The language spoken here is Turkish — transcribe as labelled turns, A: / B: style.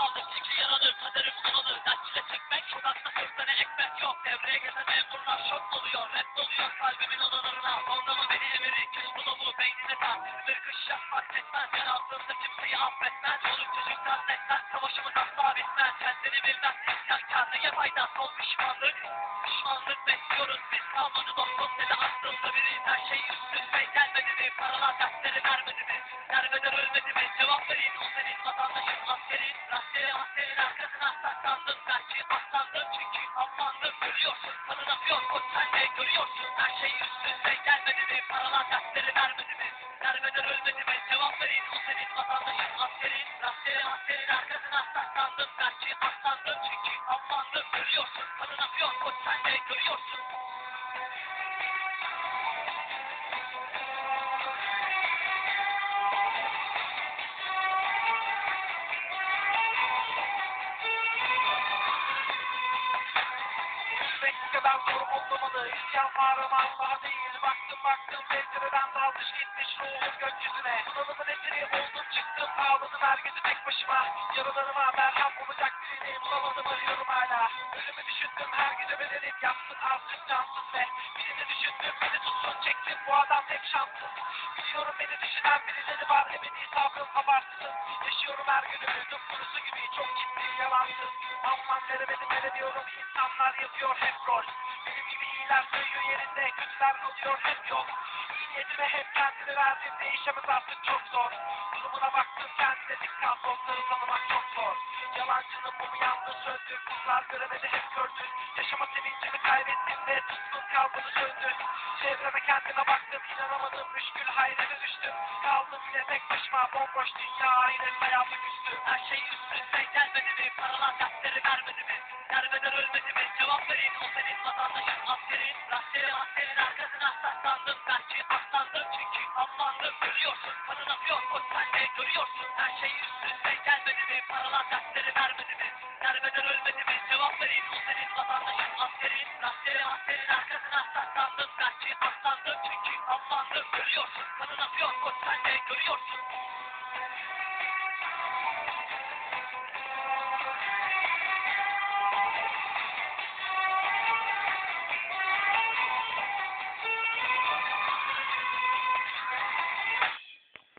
A: Aldım iki yaralı kaderim kanalı. Dert çile çekmek sokakta sırtlara ekmek yok. Devreye gelen memurlar şok oluyor. Rap doluyor kalbimin odalarına. Zorlama beni emiri kış bulumu beynine tak. Bir kış fark etmez. Yer altında kimseyi affetmez. Çoluk çocuktan neslen savaşımız asla bitmez. Kendini bilmez isyankar neye fayda son pişmanlık. Pişmanlık besliyoruz biz kalmadı dostum ne de aklımda biri. Her şey üst üste gelmedi mi? Paralar dersleri vermedi mi? Derbeder ölmedi mi? Cevap verin o senin vatandaşın askerin. Askerin arkasına saklandım. Belki aslandım çünkü avlandım. Görüyorsun kanın akıyor koç sen de görüyorsun. Her şey üst üste gelmedi mi? Paralar dersleri vermedi mi? Derbeder ölmedi mi? Cevap verin o senin vatandaşın askerin. Askerin arkasına saklandım. Belki aslandım çünkü avlandım. Görüyorsun kanın akıyor koç sen de görüyorsun.
B: Kadar zor olmamalı. İsyan varım Allah'a değil. Baktım pencereden dalmış gitmiş ruhum gökyüzüne. Bunalımın esiri oldum çıktım ağladım her gece tek başıma. Yaralarıma merhem olacak birini bulamadım arıyorum hala. Ölümü düşündüm her gece bedenim yatsın artık cansız ve birini düşündüm beni tutsun çektim bu adam hep şanssız. Biliyorum beni düşünen birileri var ebedi sabrım abartsın. Yaşıyorum her günümü kurusu gibi çok ciddi yalansız. Aman veremedim diyorum insanlar yapıyor hep rol. Benim gibi iyiler sayıyor yerinde kötüler kalıyor hep yok. İyi niyetime hep kendini verdim değişemez artık çok zor. Durumuna baktım kendine dikkat dostları tanımak çok zor. Yalancının mumu yandı söndü kızlar göremedi hep gördü. Yaşama sevincimi kaybettim ve tutkun kalmadı söndü. Çevreme kendime baktım inanamadım müşkül hayrete düştüm. Kaldım yine tek başıma bomboş dünya aynen hayata küstüm.
A: Her şey üst üste gelmedi mi? Paralar dersleri vermedi mi? Derbeder ölmedi mi? Cevap verin o senin vatandaşın askerin. Askerin arkasına saklandım. Belki aslandım çünkü avlandım. Görüyorsun kanın akıyor koç sen de görüyorsun. Her şey üst üste gelmedi mi? Paralar dersleri vermedi mi? Derbeder ölmedi mi? Cevap verin o senin vatandaşın askerin. Askerin arkasına saklandım. Belki aslandım çünkü avlandım. Görüyorsun kanın akıyor koç sen de görüyorsun.